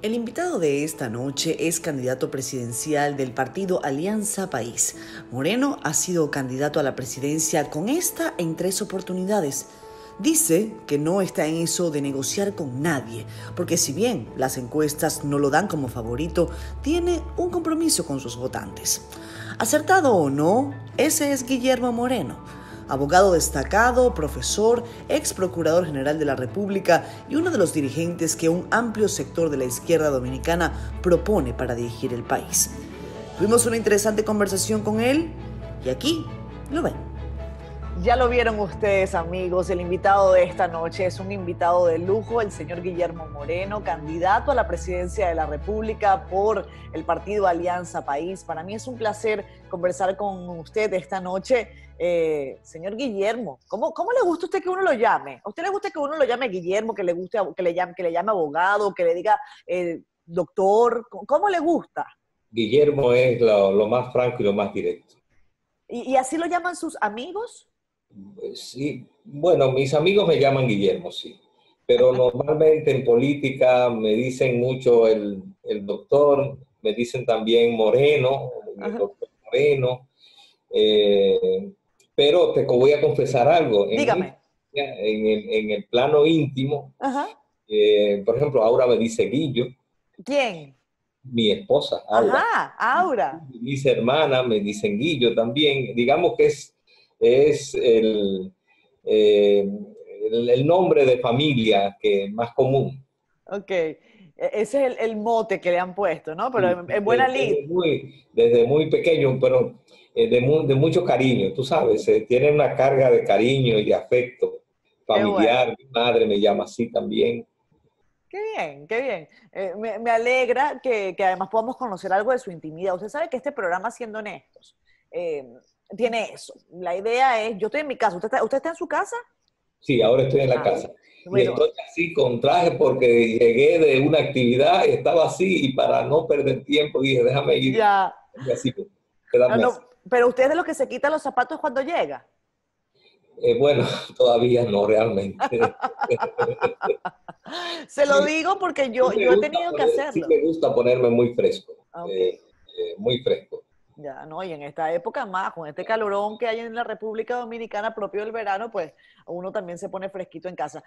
El invitado de esta noche es candidato presidencial del partido Alianza País. Moreno ha sido candidato a la presidencia con esta en 3 oportunidades. Dice que no está en eso de negociar con nadie, porque si bien las encuestas no lo dan como favorito, tiene un compromiso con sus votantes. ¿Acertado o no? Ese es Guillermo Moreno, abogado destacado, profesor, ex procurador general de la República y uno de los dirigentes que un amplio sector de la izquierda dominicana propone para dirigir el país. Tuvimos una interesante conversación con él y aquí lo ven. Ya lo vieron ustedes, amigos. El invitado de esta noche es un invitado de lujo, el señor Guillermo Moreno, candidato a la presidencia de la República por el partido Alianza País. Para mí es un placer conversar con usted esta noche. Señor Guillermo, ¿cómo le gusta a usted que uno lo llame? ¿A usted le gusta que uno lo llame Guillermo, que le guste, que le llame abogado, que le diga doctor? ¿Cómo le gusta? Guillermo es lo más franco y lo más directo. ¿Y así lo llaman sus amigos? Sí, bueno, mis amigos me llaman Guillermo, sí, pero normalmente en política me dicen mucho el doctor, me dicen también Moreno, el Ajá. doctor Moreno, pero te voy a confesar algo, Dígame. en el plano íntimo, Ajá. por ejemplo, Aura me dice Guillo, ¿Quién? mi esposa, Aura. Ajá, Aura. Mis hermanas me dicen Guillo también. Digamos que es eh, el nombre de familia que más común. Ok. Ese es el mote que le han puesto, ¿no? Pero Sí, en buena lid. desde muy pequeño, pero de mucho cariño, tú sabes, tiene una carga de cariño y de afecto Qué bueno. familiar. Mi madre me llama así también. Qué bien, qué bien. Me alegra que además podamos conocer algo de su intimidad. Usted sabe que este programa, siendo honestos, eh, tiene eso. La idea es, yo estoy en mi casa. ¿Usted está en su casa? Sí, ahora estoy en la Ah, casa. Y bueno, estoy así con traje porque llegué de una actividad, estaba así y para no perder tiempo dije, déjame ir ya. así, pues, Ah, quedarme así. no, pero usted es de los que se quita los zapatos cuando llega. Bueno, todavía no realmente. Se lo Sí, digo porque yo he tenido que sí hacerlo. me gusta ponerme muy fresco, Ok. muy fresco. Ya, ¿no? Y en esta época más, con este calorón que hay en la República Dominicana propio del verano, pues uno también se pone fresquito en casa.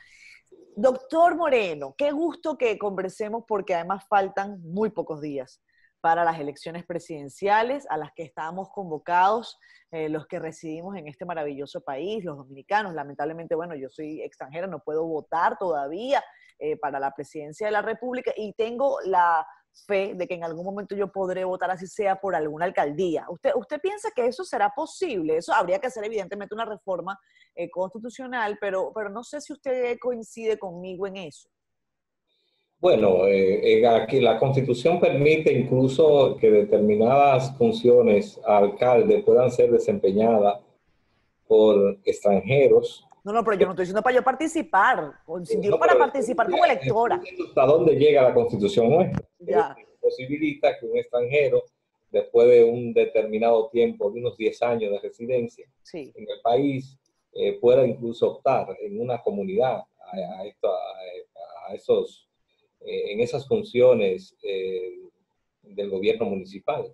Doctor Moreno, qué gusto que conversemos porque además faltan muy pocos días para las elecciones presidenciales a las que estamos convocados los que residimos en este maravilloso país, los dominicanos. Lamentablemente, bueno, yo soy extranjera, no puedo votar todavía para la presidencia de la República y tengo la fe de que en algún momento yo podré votar así sea por alguna alcaldía. ¿Usted piensa que eso será posible? Eso habría que hacer evidentemente una reforma constitucional, pero no sé si usted coincide conmigo en eso. Bueno, aquí la Constitución permite incluso que determinadas funciones a alcalde puedan ser desempeñadas por extranjeros. No, no, pero yo no estoy diciendo para yo participar, digo No, para pero participar como estoy electora. diciendo hasta dónde llega la Constitución nuestra. Es Ya, decir, posibilita que un extranjero, después de un determinado tiempo, de unos 10 años de residencia sí. en el país, pueda incluso optar en una comunidad a esos, en esas funciones del gobierno municipal.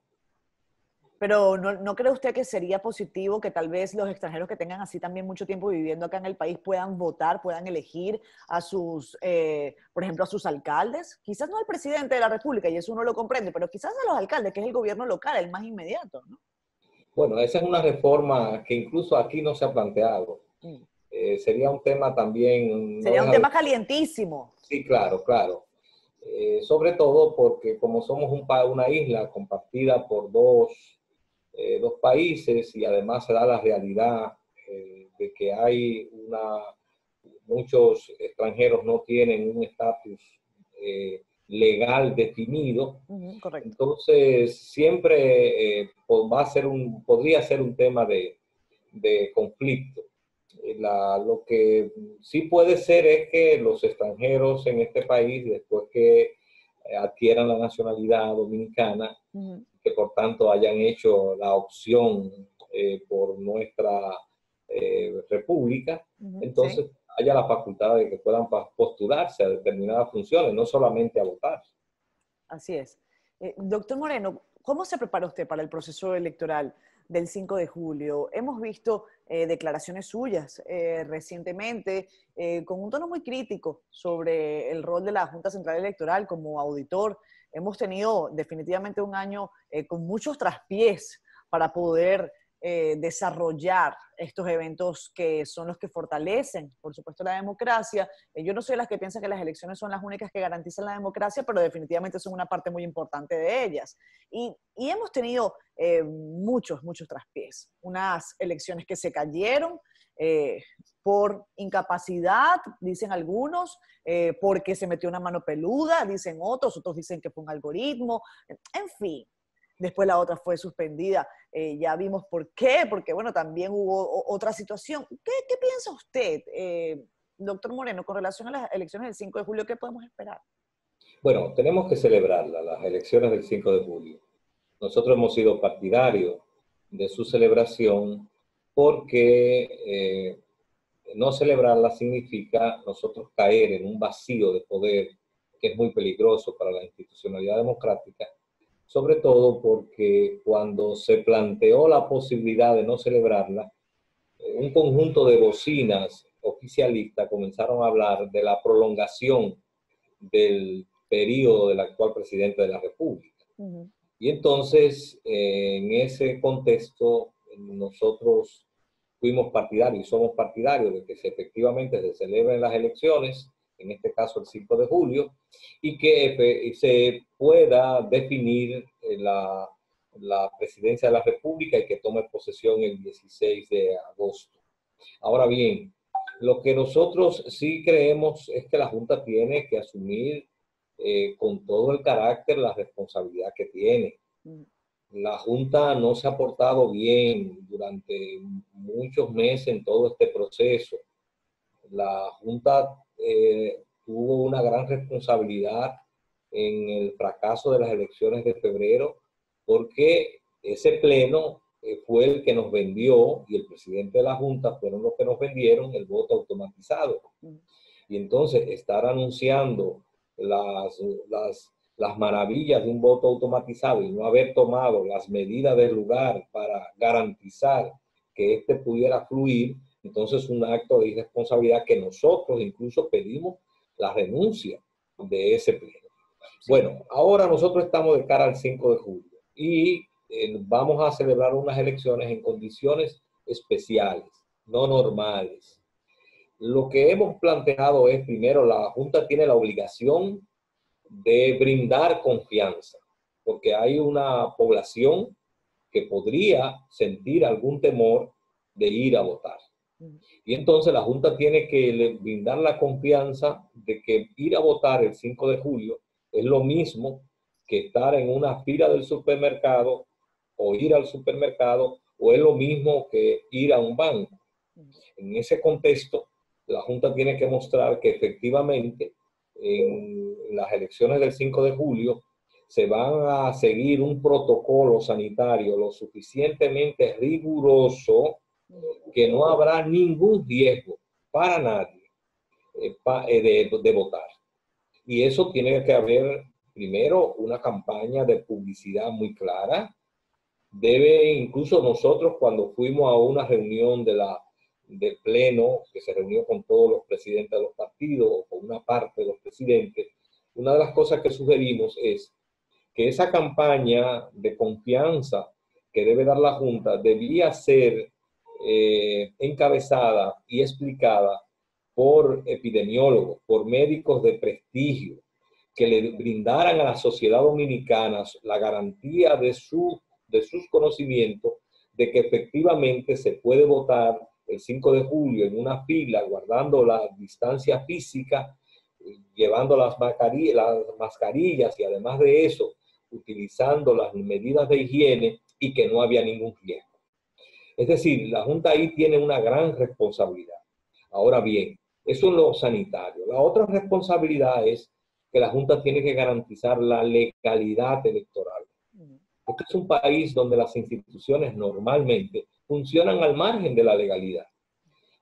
Pero ¿no cree usted que sería positivo que tal vez los extranjeros que tengan así también mucho tiempo viviendo acá en el país puedan votar, puedan elegir a sus, por ejemplo, a sus alcaldes? Quizás no al presidente de la República, y eso uno lo comprende, pero quizás a los alcaldes, que es el gobierno local, el más inmediato, ¿no? Bueno, esa es una reforma que incluso aquí no se ha planteado. Mm. Sería un tema también, no Sería un deja de... tema calientísimo. Sí, claro, claro. Sobre todo porque como somos una isla compartida por dos países y además se da la realidad de que muchos extranjeros no tienen un estatus legal definido, Correcto. entonces siempre podría ser un tema de conflicto. Lo que sí puede ser es que los extranjeros en este país, después que adquieran la nacionalidad dominicana, Ujú. que por tanto hayan hecho la opción por nuestra república, Sí. entonces haya la facultad de que puedan postularse a determinadas funciones, no solamente a votar. así es. Doctor Moreno, ¿cómo se prepara usted para el proceso electoral del 5 de julio? Hemos visto declaraciones suyas recientemente con un tono muy crítico sobre el rol de la Junta Central Electoral como auditor. Hemos tenido definitivamente un año con muchos traspiés para poder desarrollar estos eventos que son los que fortalecen, por supuesto, la democracia. Yo no soy de las que piensan que las elecciones son las únicas que garantizan la democracia, pero definitivamente son una parte muy importante de ellas. Y hemos tenido muchos traspiés. Unas elecciones que se cayeron por incapacidad, dicen algunos, porque se metió una mano peluda, dicen otros dicen que fue un algoritmo, en fin. Después la otra fue suspendida. Ya vimos por qué, porque bueno, también hubo otra situación. ¿Qué piensa usted, doctor Moreno, con relación a las elecciones del 5 de julio? ¿Qué podemos esperar? Bueno, tenemos que celebrarla, las elecciones del 5 de julio. Nosotros hemos sido partidarios de su celebración porque no celebrarla significa nosotros caer en un vacío de poder que es muy peligroso para la institucionalidad democrática, sobre todo porque cuando se planteó la posibilidad de no celebrarla, un conjunto de bocinas oficialistas comenzaron a hablar de la prolongación del periodo del actual presidente de la República. Uh-huh. Y entonces, en ese contexto, nosotros fuimos partidarios y somos partidarios de que efectivamente se celebren las elecciones, en este caso el 5 de julio, y que se pueda definir la presidencia de la República y que tome posesión el 16 de agosto. Ahora bien, lo que nosotros sí creemos es que la Junta tiene que asumir con todo el carácter la responsabilidad que tiene. La Junta no se ha portado bien durante muchos meses en todo este proceso. La Junta tuvo una gran responsabilidad en el fracaso de las elecciones de febrero porque ese pleno fue el que nos vendió y el presidente de la Junta fueron los que nos vendieron el voto automatizado. Y entonces estar anunciando las maravillas de un voto automatizado y no haber tomado las medidas del lugar para garantizar que este pudiera fluir, entonces un acto de irresponsabilidad que nosotros incluso pedimos la renuncia de ese pleno. Bueno, ahora nosotros estamos de cara al 5 de julio y vamos a celebrar unas elecciones en condiciones especiales, no normales. Lo que hemos planteado es, primero, la Junta tiene la obligación de brindar confianza, porque hay una población que podría sentir algún temor de ir a votar. Y entonces la Junta tiene que brindar la confianza de que ir a votar el 5 de julio es lo mismo que estar en una fila del supermercado o ir al supermercado, o es lo mismo que ir a un banco. En ese contexto, la Junta tiene que mostrar que efectivamente en las elecciones del 5 de julio se van a seguir un protocolo sanitario lo suficientemente riguroso que no habrá ningún riesgo para nadie de votar. Y eso tiene que haber, primero, una campaña de publicidad muy clara. Debe, incluso nosotros, cuando fuimos a una reunión del Pleno, que se reunió con todos los presidentes de los partidos, o con una parte de los presidentes, una de las cosas que sugerimos es que esa campaña de confianza que debe dar la Junta debía ser encabezada y explicada por epidemiólogos, por médicos de prestigio, que le brindaran a la sociedad dominicana la garantía de sus conocimientos de que efectivamente se puede votar el 5 de julio en una fila, guardando la distancia física, llevando las mascarillas y además de eso, utilizando las medidas de higiene y que no había ningún riesgo. Es decir, la Junta ahí tiene una gran responsabilidad. Ahora bien, eso es lo sanitario. La otra responsabilidad es que la Junta tiene que garantizar la legalidad electoral. Este es un país donde las instituciones normalmente funcionan al margen de la legalidad.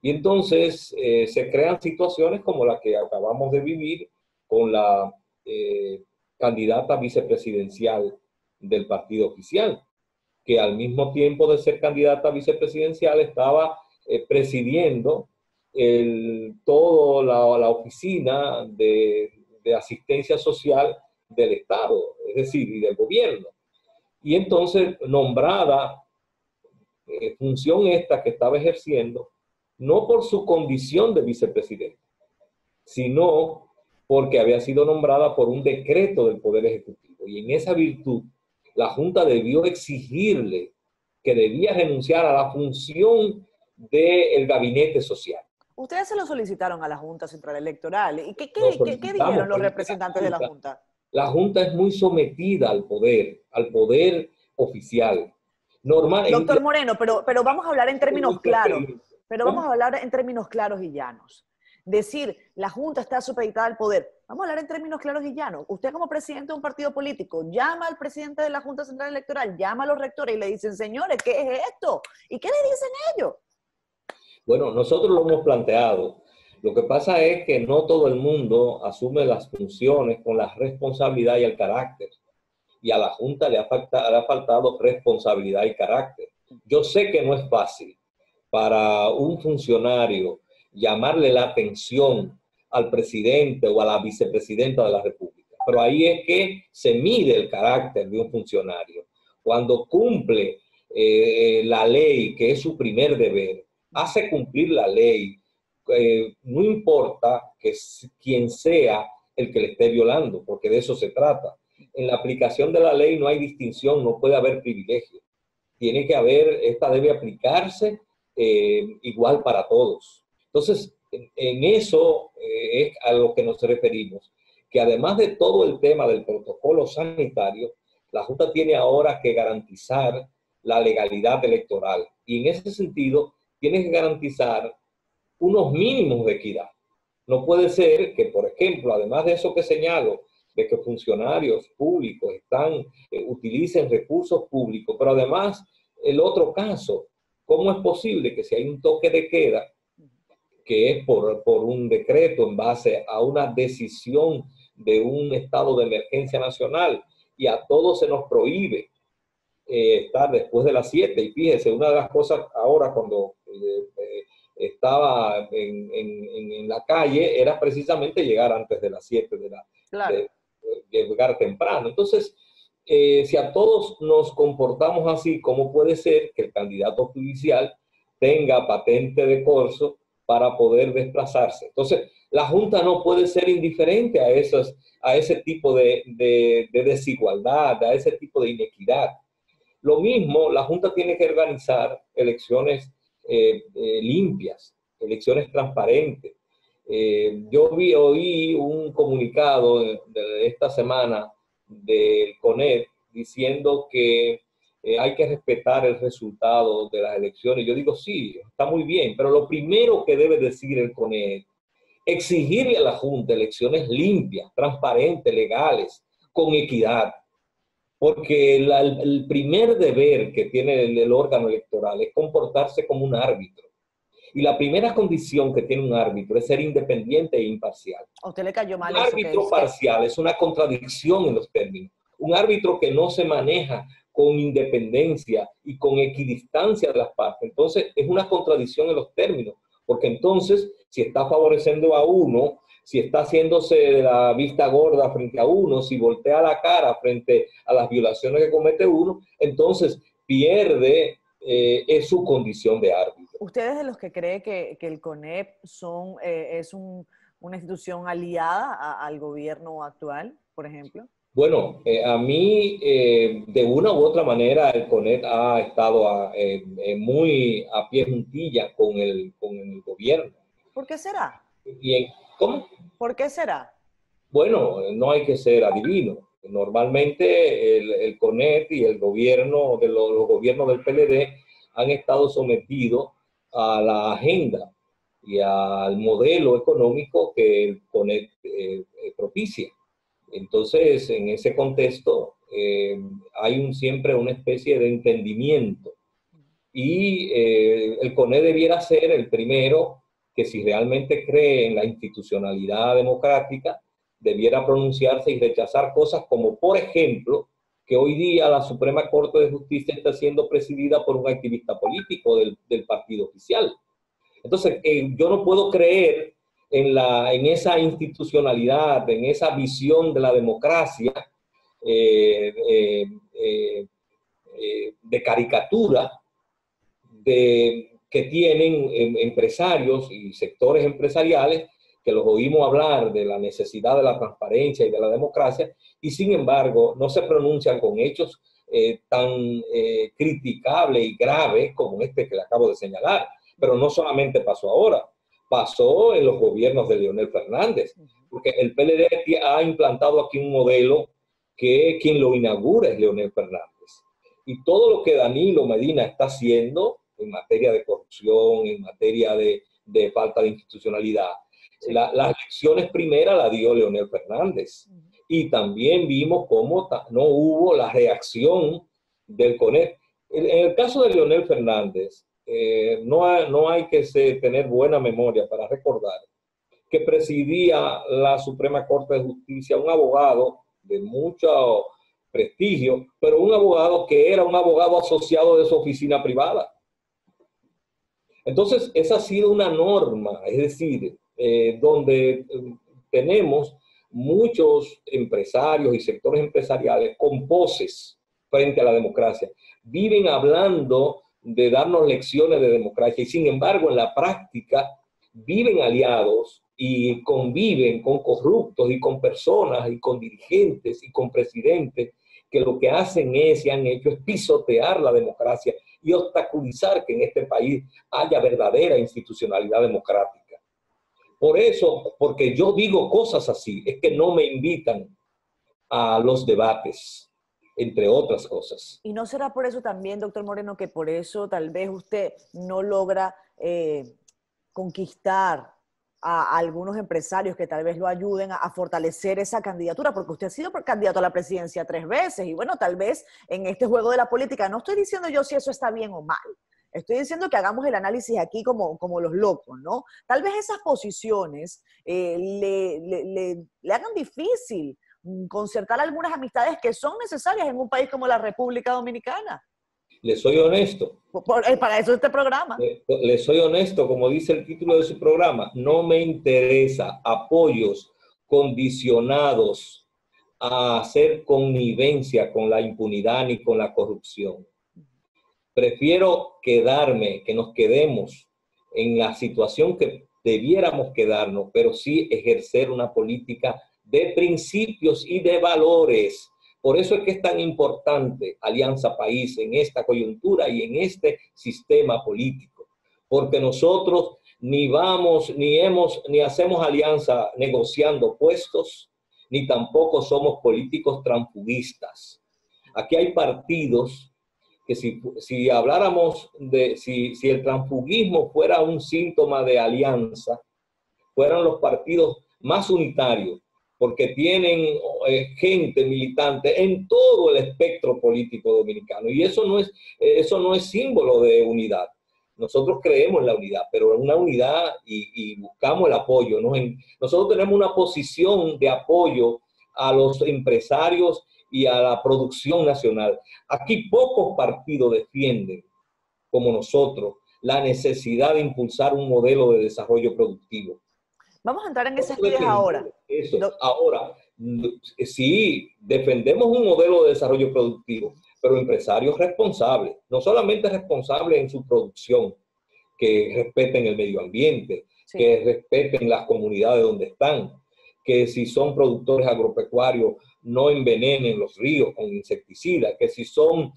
Y entonces se crean situaciones como la que acabamos de vivir con candidata vicepresidencial del partido oficial, que al mismo tiempo de ser candidata vicepresidencial estaba presidiendo toda la oficina de asistencia social del Estado, es decir, y del gobierno. Y entonces, nombrada, función esta que estaba ejerciendo, no por su condición de vicepresidente, sino porque había sido nombrada por un decreto del Poder Ejecutivo. Y en esa virtud, la Junta debió exigirle que debía renunciar a la función del gabinete social. Ustedes se lo solicitaron a la Junta Central Electoral. ¿Y qué Solicitamos, dijeron los representantes de la Junta? La Junta es muy sometida al poder oficial. Normal, Doctor Moreno, pero vamos a hablar en términos claros. Pero vamos ¿cómo? a hablar en términos claros y llanos. Decir, la Junta está supeditada al poder. Vamos a hablar en términos claros y llanos. Usted como presidente de un partido político llama al presidente de la Junta Central Electoral, llama a los rectores y le dicen, señores, ¿qué es esto? ¿Y qué le dicen ellos? Bueno, nosotros lo hemos planteado. Lo que pasa es que no todo el mundo asume las funciones con la responsabilidad y el carácter. Y a la Junta le ha faltado responsabilidad y carácter. Yo sé que no es fácil para un funcionario llamarle la atención al presidente o a la vicepresidenta de la República, pero ahí es que se mide el carácter de un funcionario. Cuando cumple la ley, que es su primer deber, hace cumplir la ley, no importa que quien sea el que le esté violando, porque de eso se trata. En la aplicación de la ley no hay distinción, no puede haber privilegio. Tiene que haber, esta debe aplicarse igual para todos. Entonces, en eso es a lo que nos referimos, que además de todo el tema del protocolo sanitario, la Junta tiene ahora que garantizar la legalidad electoral. Y en ese sentido, tiene que garantizar unos mínimos de equidad. No puede ser que, por ejemplo, además de eso que señalo, de que funcionarios públicos utilicen recursos públicos, pero además el otro caso, ¿cómo es posible que si hay un toque de queda, que es por un decreto en base a una decisión de un estado de emergencia nacional, y a todos se nos prohíbe estar después de las 7? Y fíjese, una de las cosas ahora cuando estaba en la calle era precisamente llegar antes de las 7 Claro. de llegar temprano. Entonces, si a todos nos comportamos así, ¿cómo puede ser que el candidato judicial tenga patente de corso para poder desplazarse? Entonces, la Junta no puede ser indiferente a ese tipo de desigualdad, a ese tipo de inequidad. Lo mismo, la Junta tiene que organizar elecciones limpias, elecciones transparentes. Yo oí un comunicado de esta semana del CONED diciendo que hay que respetar el resultado de las elecciones. Yo digo, sí, está muy bien, pero lo primero que debe decir el CONED, exigirle a la Junta elecciones limpias, transparentes, legales, con equidad. Porque el primer deber que tiene el órgano electoral es comportarse como un árbitro. Y la primera condición que tiene un árbitro es ser independiente e imparcial. ¿A usted le cayó mal Un eso que árbitro dice? parcial es una contradicción en los términos. Un árbitro que no se maneja con independencia y con equidistancia de las partes, entonces es una contradicción en los términos, porque entonces si está favoreciendo a uno, si está haciéndose de la vista gorda frente a uno, si voltea la cara frente a las violaciones que comete uno, entonces pierde su condición de árbitro. ¿Usted es de los que cree que el CONEP es una institución aliada al gobierno actual, por ejemplo? Bueno, a mí, de una u otra manera, el CONET ha estado muy a pie juntilla con el gobierno. ¿Por qué será? ¿Cómo? ¿Por qué será? Bueno, no hay que ser adivino. Normalmente el CONET y el gobierno, los gobiernos del PLD han estado sometidos a la agenda y al modelo económico que el CONET propicia. Entonces, en ese contexto, hay siempre una especie de entendimiento. Y el CONET debiera ser el primero que, si realmente cree en la institucionalidad democrática, debiera pronunciarse y rechazar cosas como, por ejemplo, que hoy día la Suprema Corte de Justicia está siendo presidida por un activista político del partido oficial. Entonces, yo no puedo creer en esa institucionalidad, en esa visión de la democracia de caricatura que tienen empresarios y sectores empresariales, que los oímos hablar de la necesidad de la transparencia y de la democracia, y sin embargo no se pronuncian con hechos tan criticables y graves como este que le acabo de señalar. Pero no solamente pasó ahora, pasó en los gobiernos de Leonel Fernández, porque el PLD ha implantado aquí un modelo que quien lo inaugura es Leonel Fernández. Y todo lo que Danilo Medina está haciendo en materia de corrupción, en materia de falta de institucionalidad, las elecciones primeras las dio Leonel Fernández. Y también vimos cómo no hubo la reacción del CONEP. En el caso de Leonel Fernández, no hay que tener buena memoria para recordar que presidía la Suprema Corte de Justicia un abogado de mucho prestigio, pero un abogado que era un abogado asociado de su oficina privada. Entonces, esa ha sido una norma, es decir, donde tenemos muchos empresarios y sectores empresariales con poses frente a la democracia. Viven hablando de darnos lecciones de democracia y sin embargo en la práctica viven aliados y conviven con corruptos y con personas y con dirigentes y con presidentes que lo que hacen es y han hecho es pisotear la democracia y obstaculizar que en este país haya verdadera institucionalidad democrática. Por eso, porque yo digo cosas así, es que no me invitan a los debates, entre otras cosas. ¿Y no será por eso también, doctor Moreno, que por eso tal vez usted no logra conquistar a algunos empresarios que tal vez lo ayuden a fortalecer esa candidatura? Porque usted ha sido candidato a la presidencia 3 veces y bueno, tal vez en este juego de la política, no estoy diciendo yo si eso está bien o mal, estoy diciendo que hagamos el análisis aquí como los locos, ¿no? Tal vez esas posiciones le hagan difícil concertar algunas amistades que son necesarias en un país como la República Dominicana. Le soy honesto. Para eso este programa. Le soy honesto, como dice el título de su programa, no me interesa apoyos condicionados a hacer connivencia con la impunidad ni con la corrupción. Prefiero que nos quedemos en la situación que debiéramos quedarnos, pero sí ejercer una política de principios y de valores. Por eso es que es tan importante Alianza País en esta coyuntura y en este sistema político, porque nosotros ni hacemos alianza negociando puestos, ni tampoco somos políticos transfugistas. Aquí hay partidos que si habláramos si el transfugismo fuera un síntoma de alianza, fueran los partidos más unitarios, porque tienen gente militante en todo el espectro político dominicano. Y eso no es símbolo de unidad. Nosotros creemos en la unidad, pero en una unidad y buscamos el apoyo, ¿no? Nosotros tenemos una posición de apoyo a los empresarios y a la producción nacional. Aquí pocos partidos defienden, como nosotros, la necesidad de impulsar un modelo de desarrollo productivo. Vamos a entrar en esas ideas ahora. Ahora, sí, defendemos un modelo de desarrollo productivo, pero empresarios responsables, no solamente responsables en su producción, que respeten el medio ambiente, sí, que respeten las comunidades donde están, que si son productores agropecuarios no envenenen los ríos con insecticidas, que si son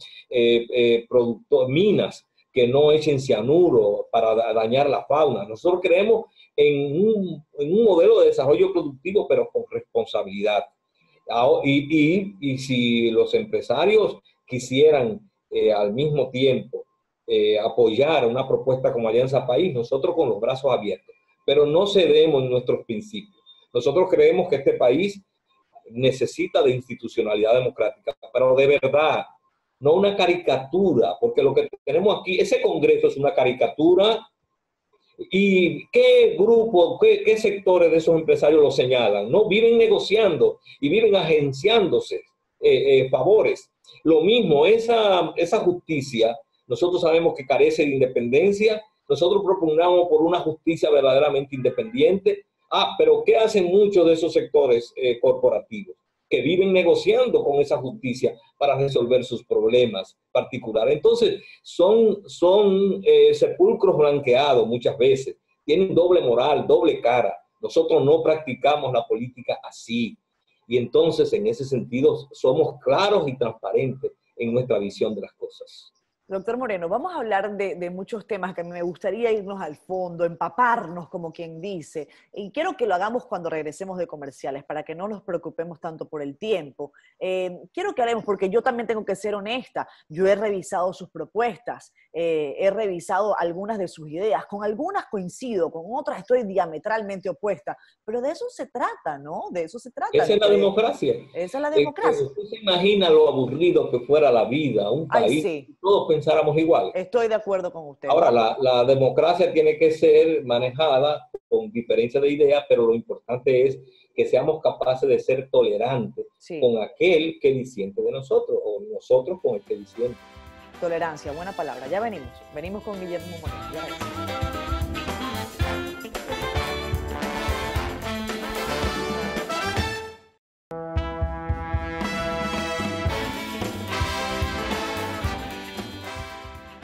minas que no echen cianuro para dañar la fauna. Nosotros creemos en un modelo de desarrollo productivo, pero con responsabilidad. Y si los empresarios quisieran al mismo tiempo apoyar una propuesta como Alianza País, nosotros con los brazos abiertos, pero no cedemos en nuestros principios. Nosotros creemos que este país necesita de institucionalidad democrática, pero de verdad, no una caricatura, porque lo que tenemos aquí, ese Congreso es una caricatura ¿Y qué grupo, qué sectores de esos empresarios lo señalan? ¿No? Viven negociando y viven agenciándose favores. Lo mismo, esa justicia, nosotros sabemos que carece de independencia. Nosotros propugnamos por una justicia verdaderamente independiente. Pero ¿qué hacen muchos de esos sectores corporativos? Que viven negociando con esa justicia para resolver sus problemas particulares. Entonces, son sepulcros blanqueados muchas veces, tienen doble moral, doble cara. Nosotros no practicamos la política así. Y entonces, en ese sentido, somos claros y transparentes en nuestra visión de las cosas. Doctor Moreno, vamos a hablar de muchos temas que a mí me gustaría irnos al fondo, empaparnos, como quien dice, y quiero que lo hagamos cuando regresemos de comerciales, para que no nos preocupemos tanto por el tiempo. Quiero que hablemos, porque yo también tengo que ser honesta, yo he revisado sus propuestas, he revisado algunas de sus ideas, con algunas coincido, con otras estoy diametralmente opuesta, pero de eso se trata, ¿no? De eso se trata. Esa es la democracia. Esa es la democracia. ¿Usted se imagina lo aburrido que fuera la vida, un país? Ay, sí. Todos pensáramos igual. Estoy de acuerdo con usted. Ahora, la democracia tiene que ser manejada con diferencia de ideas, pero lo importante es que seamos capaces de ser tolerantes con aquel que disiente de nosotros, o nosotros con el que disiente. Tolerancia, buena palabra. Ya venimos. Venimos con Guillermo Moreno. Ya venimos.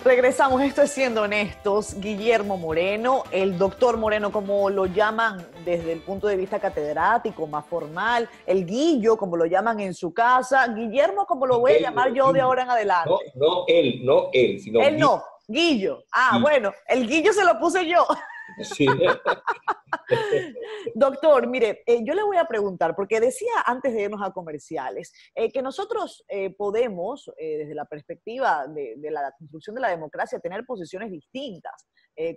Regresamos, esto es Siendo Honestos. Guillermo Moreno, el doctor Moreno, como lo llaman desde el punto de vista catedrático, más formal, el Guillo, como lo llaman en su casa, Guillermo, como lo voy a llamar yo de ahora en adelante. No él, sino él no, Guillo. Bueno, el Guillo se lo puse yo. Sí. Doctor, mire, yo le voy a preguntar, porque decía antes de irnos a comerciales, que nosotros podemos, desde la perspectiva de la construcción de la democracia, tener posiciones distintas,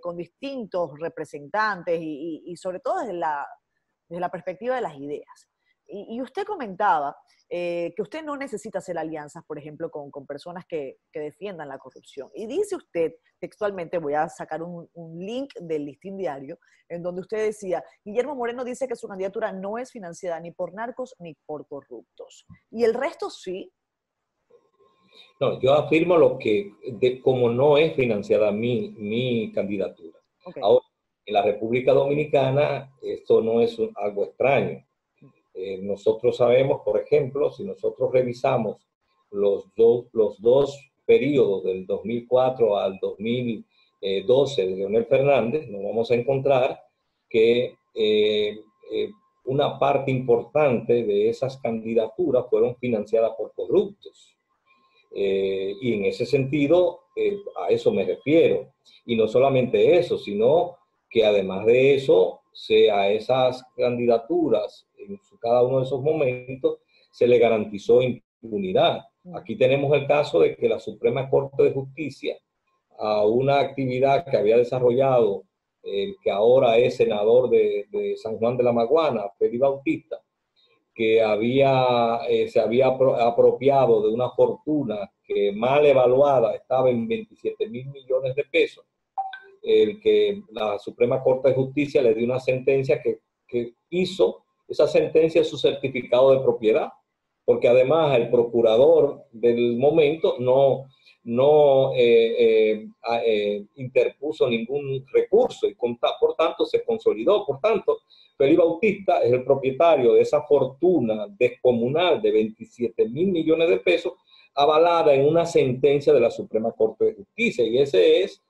con distintos representantes y sobre todo desde la perspectiva de las ideas. Y usted comentaba que usted no necesita hacer alianzas, por ejemplo, con personas que defiendan la corrupción. Y dice usted, textualmente, voy a sacar un link del Listín Diario, en donde usted decía, Guillermo Moreno dice que su candidatura no es financiada ni por narcos ni por corruptos. ¿Y el resto sí? No, yo afirmo como no es financiada mi candidatura. Okay. Ahora, en la República Dominicana, esto no es algo extraño. Nosotros sabemos, por ejemplo, si nosotros revisamos los dos periodos del 2004 al 2012 de Leonel Fernández, nos vamos a encontrar que una parte importante de esas candidaturas fueron financiadas por corruptos. Y en ese sentido, a eso me refiero. Y no solamente eso, sino que además de eso, a esas candidaturas, en cada uno de esos momentos, se le garantizó impunidad. Aquí tenemos el caso de que la Suprema Corte de Justicia, a una actividad que había desarrollado el que ahora es senador de San Juan de la Maguana, Félix Bautista, que se había apropiado de una fortuna que mal evaluada estaba en 27,000 millones de pesos, el que la Suprema Corte de Justicia le dio una sentencia que hizo esa sentencia su certificado de propiedad, porque además el procurador del momento no interpuso ningún recurso y por tanto se consolidó. Por tanto, Félix Bautista es el propietario de esa fortuna descomunal de 27,000 millones de pesos avalada en una sentencia de la Suprema Corte de Justicia, y ese es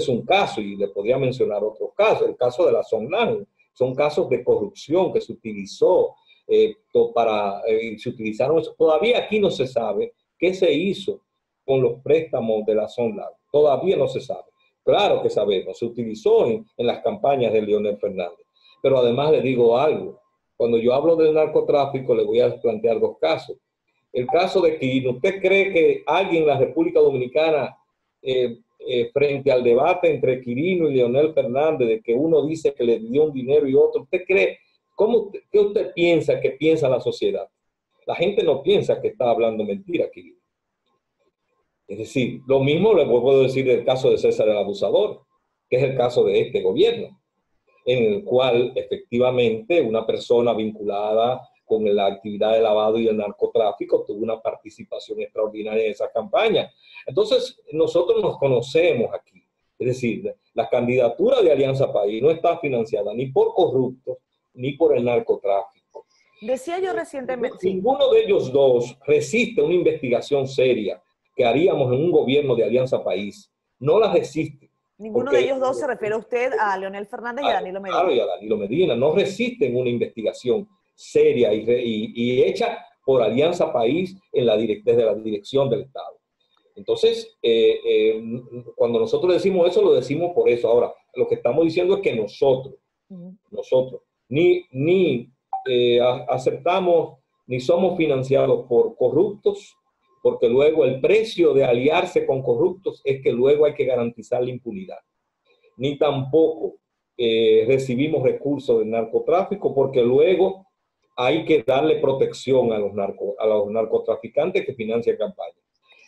un caso, y le podría mencionar otros casos. El caso de la Sonlan, son casos de corrupción que se utilizó se utilizaron. Todavía aquí no se sabe qué se hizo con los préstamos de la Sonlan. Todavía no se sabe. Claro que sabemos, se utilizó en las campañas de Leonel Fernández. Pero además le digo algo. Cuando yo hablo del narcotráfico, le voy a plantear dos casos. El caso de Quirino. ¿Usted cree que alguien en la República Dominicana, frente al debate entre Quirino y Leonel Fernández, de que uno dice que le dio un dinero y otro, ¿usted cree? ¿Qué usted piensa que piensa la sociedad? La gente no piensa que está hablando mentira, Quirino. Es decir, lo mismo le puedo decir del caso de César el Abusador. que es el caso de este gobierno, en el cual efectivamente una persona vinculada con la actividad de lavado y el narcotráfico tuvo una participación extraordinaria en esa campaña. Entonces, nosotros nos conocemos aquí. Es decir, la candidatura de Alianza País no está financiada ni por corruptos ni por el narcotráfico. Decía yo recientemente, sí. Ninguno de ellos dos resiste una investigación seria que haríamos en un gobierno de Alianza País. No la resiste. Ninguno de ellos dos se refiere a usted, a Leonel Fernández y a Danilo Medina. Claro, y a Danilo Medina. No resisten una investigación seria y hecha por Alianza País en la dirección del Estado. Entonces, cuando nosotros decimos eso, lo decimos por eso. Ahora, lo que estamos diciendo es que nosotros ni aceptamos ni somos financiados por corruptos, porque luego el precio de aliarse con corruptos es que luego hay que garantizar la impunidad. Ni tampoco recibimos recursos del narcotráfico, porque luego hay que darle protección a los narcotraficantes que financian campañas.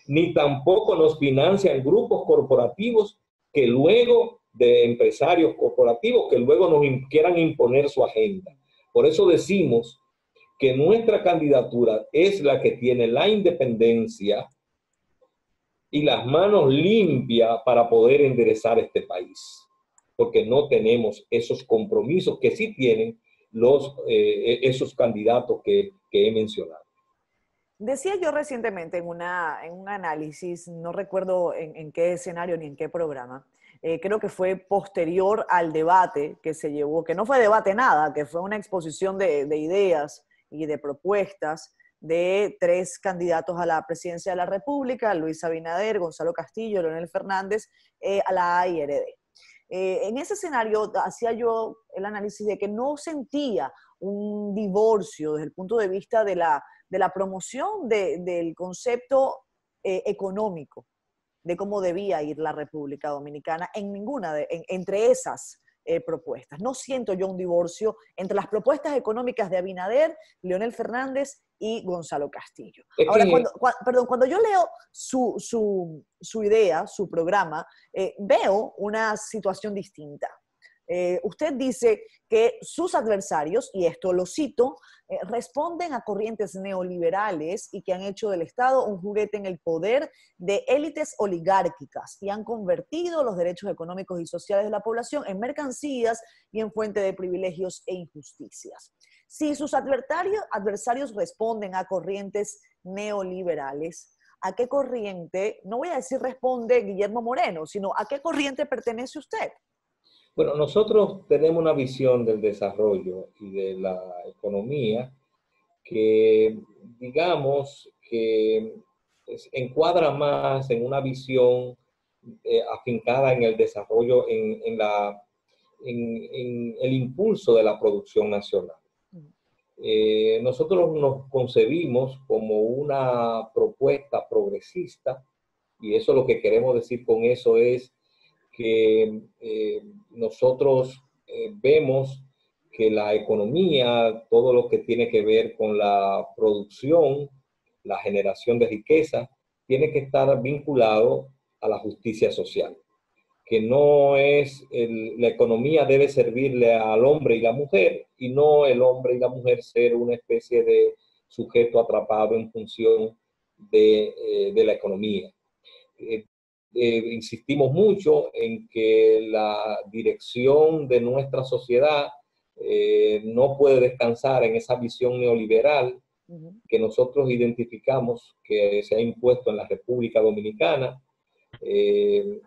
Ni tampoco nos financian grupos corporativos que luego, de empresarios corporativos, que luego nos quieran imponer su agenda. Por eso decimos que nuestra candidatura es la que tiene la independencia y las manos limpias para poder enderezar este país, porque no tenemos esos compromisos que sí tienen esos candidatos que he mencionado. Decía yo recientemente en un análisis, no recuerdo en qué escenario ni en qué programa, creo que fue posterior al debate que se llevó, que no fue debate nada, que fue una exposición de ideas y de propuestas de 3 candidatos a la presidencia de la República: Luis Abinader, Gonzalo Castillo, Leonel Fernández, a la AIRD. En ese escenario hacía yo el análisis de que no sentía un divorcio desde el punto de vista de la promoción del concepto económico, de cómo debía ir la República Dominicana en entre esas propuestas. No siento yo un divorcio entre las propuestas económicas de Abinader, Leonel Fernández y Gonzalo Castillo. Ahora, cuando yo leo su idea, su programa, veo una situación distinta. Usted dice que sus adversarios, y esto lo cito, responden a corrientes neoliberales y que han hecho del Estado un juguete en el poder de élites oligárquicas y han convertido los derechos económicos y sociales de la población en mercancías y en fuente de privilegios e injusticias. Si sus adversarios responden a corrientes neoliberales, ¿a qué corriente, no voy a decir responde Guillermo Moreno, sino a qué corriente pertenece usted? Bueno, nosotros tenemos una visión del desarrollo y de la economía que, digamos, que encuadra más en una visión afincada en el desarrollo, en el impulso de la producción nacional. Nosotros nos concebimos como una propuesta progresista, y eso lo que queremos decir con eso es que nosotros vemos que la economía, todo lo que tiene que ver con la producción, la generación de riqueza, tiene que estar vinculado a la justicia social. Que no es, la economía debe servirle al hombre y la mujer, y no el hombre y la mujer ser una especie de sujeto atrapado en función de la economía. Insistimos mucho en que la dirección de nuestra sociedad no puede descansar en esa visión neoliberal que nosotros identificamos que se ha impuesto en la República Dominicana.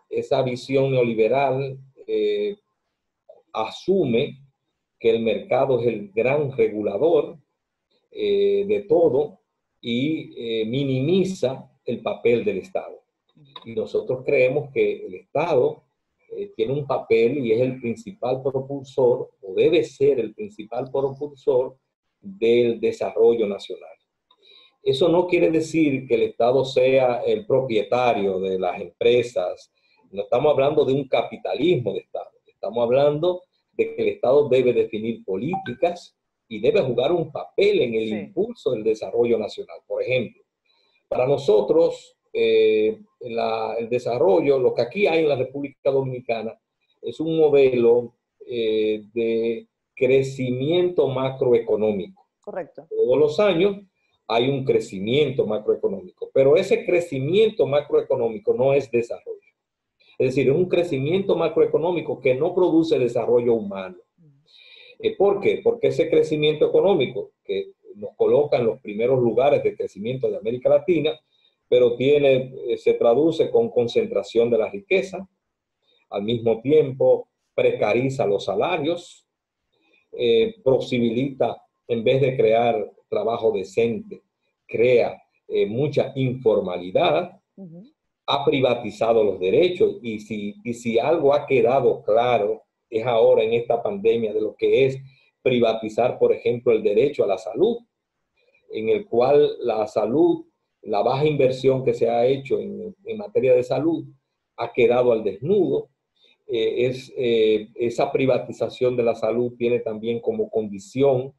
Esa visión neoliberal asume que el mercado es el gran regulador de todo y minimiza el papel del Estado. Y nosotros creemos que el Estado tiene un papel y es el principal propulsor, o debe ser el principal propulsor del desarrollo nacional. Eso no quiere decir que el Estado sea el propietario de las empresas. No estamos hablando de un capitalismo de Estado. Estamos hablando de que el Estado debe definir políticas y debe jugar un papel en el impulso del desarrollo nacional. Por ejemplo, para nosotros, el desarrollo, lo que aquí hay en la República Dominicana, es un modelo de crecimiento macroeconómico. Correcto. Todos los años hay un crecimiento macroeconómico, pero ese crecimiento macroeconómico no es desarrollo. Es decir, es un crecimiento macroeconómico que no produce desarrollo humano. ¿Por qué? Porque ese crecimiento económico, que nos coloca en los primeros lugares de crecimiento de América Latina, pero se traduce con concentración de la riqueza, al mismo tiempo precariza los salarios, posibilita, en vez de crear trabajo decente, crea mucha informalidad, ha privatizado los derechos, y si algo ha quedado claro es ahora en esta pandemia de lo que es privatizar, por ejemplo, el derecho a la salud, en el cual la salud, la baja inversión que se ha hecho en materia de salud, ha quedado al desnudo. Esa privatización de la salud tiene también como condición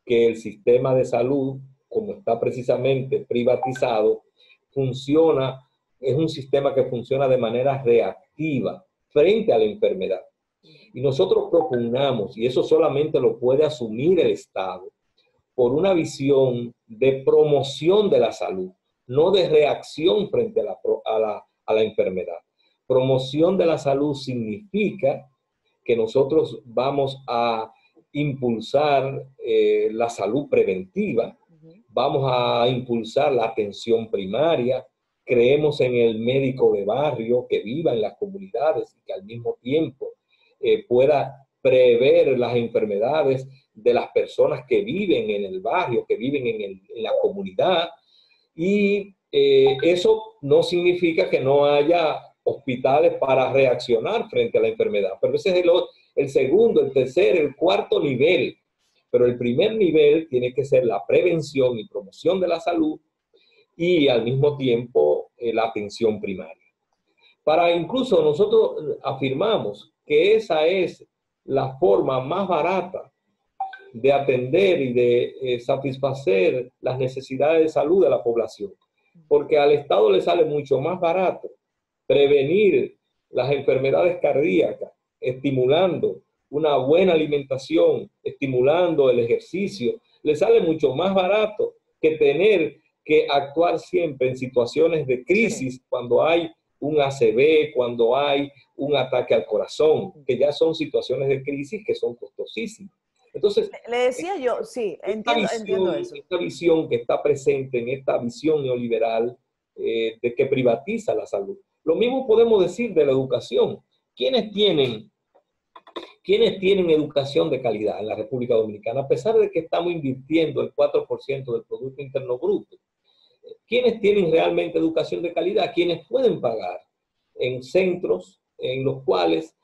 que el sistema de salud, como está precisamente privatizado, es un sistema que funciona de manera reactiva frente a la enfermedad. Y nosotros propugnamos, y eso solamente lo puede asumir el Estado, por una visión de promoción de la salud, no de reacción frente a la enfermedad. Promoción de la salud significa que nosotros vamos a impulsar la salud preventiva, vamos a impulsar la atención primaria, creemos en el médico de barrio que viva en las comunidades y que al mismo tiempo pueda prever las enfermedades de las personas que viven en el barrio, que viven en la comunidad. Y eso no significa que no haya hospitales para reaccionar frente a la enfermedad, pero ese es el segundo, el tercer, el cuarto nivel. Pero el primer nivel tiene que ser la prevención y promoción de la salud y al mismo tiempo la atención primaria. Incluso nosotros afirmamos que esa es la forma más barata de atender y de satisfacer las necesidades de salud de la población, porque al Estado le sale mucho más barato prevenir las enfermedades cardíacas, estimulando una buena alimentación, estimulando el ejercicio. Le sale mucho más barato que tener que actuar siempre en situaciones de crisis, cuando hay un ACV, cuando hay un ataque al corazón, que ya son situaciones de crisis que son costosísimas. Entonces, le decía yo, sí, entiendo eso. Esta visión que está presente en esta visión neoliberal de que privatiza la salud. Lo mismo podemos decir de la educación. ¿Quiénes tienen educación de calidad en la República Dominicana? A pesar de que estamos invirtiendo el 4% del Producto Interno Bruto, ¿quiénes tienen realmente educación de calidad? Quienes pueden pagar en centros en los cuales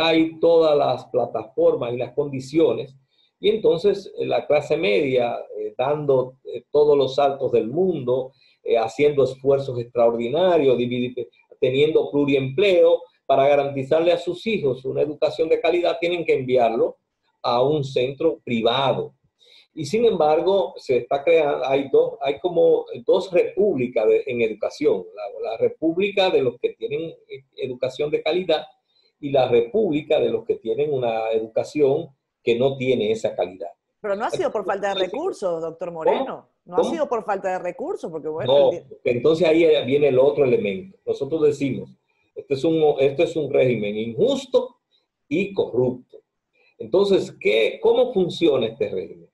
hay todas las plataformas y las condiciones, y entonces la clase media dando todos los saltos del mundo, haciendo esfuerzos extraordinarios, teniendo pluriempleo para garantizarle a sus hijos una educación de calidad, tienen que enviarlo a un centro privado. Y sin embargo, se está creando, hay como dos repúblicas en educación. La república de los que tienen educación de calidad y la república de los que tienen una educación que no tiene esa calidad. Pero no ha sido por falta de recursos, doctor Moreno. No ha sido por falta de recursos, porque bueno... No, entonces ahí viene el otro elemento. Nosotros decimos, este es un régimen injusto y corrupto. Entonces, ¿cómo funciona este régimen?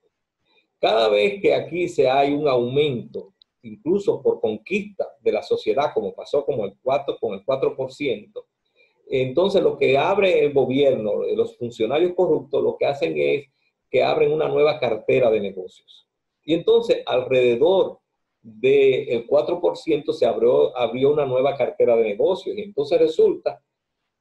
Cada vez que aquí hay un aumento, incluso por conquista de la sociedad, como pasó con el 4%, entonces lo que abre el gobierno, los funcionarios corruptos, lo que hacen es que abren una nueva cartera de negocios. Y entonces alrededor del 4% se abrió una nueva cartera de negocios. Y entonces resulta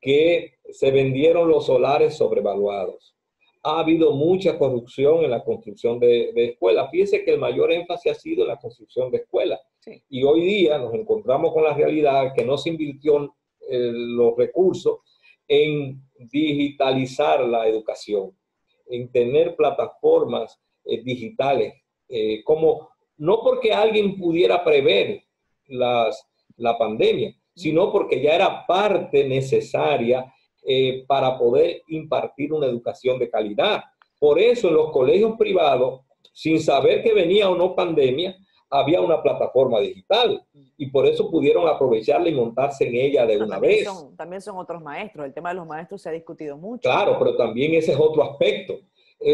que se vendieron los solares sobrevaluados. Ha habido mucha corrupción en la construcción de escuelas. Fíjese que el mayor énfasis ha sido en la construcción de escuelas. Sí. Y hoy día nos encontramos con la realidad que no se invirtió los recursos en digitalizar la educación, en tener plataformas digitales, no porque alguien pudiera prever la pandemia, sino porque ya era parte necesaria para poder impartir una educación de calidad. Por eso en los colegios privados, sin saber que venía o no pandemia, había una plataforma digital y por eso pudieron aprovecharla y montarse en ella de una vez. También son otros maestros. El tema de los maestros se ha discutido mucho. Claro, pero también ese es otro aspecto.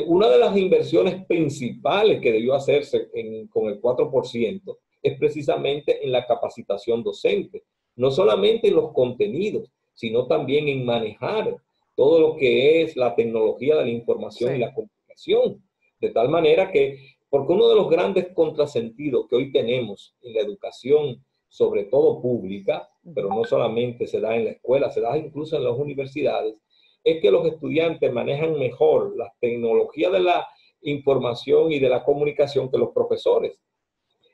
Una de las inversiones principales que debió hacerse con el 4% es precisamente en la capacitación docente. No solamente en los contenidos, sino también en manejar todo lo que es la tecnología de la información y la comunicación. De tal manera que, porque uno de los grandes contrasentidos que hoy tenemos en la educación, sobre todo pública, pero no solamente se da en la escuela, se da incluso en las universidades, es que los estudiantes manejan mejor la tecnología de la información y de la comunicación que los profesores.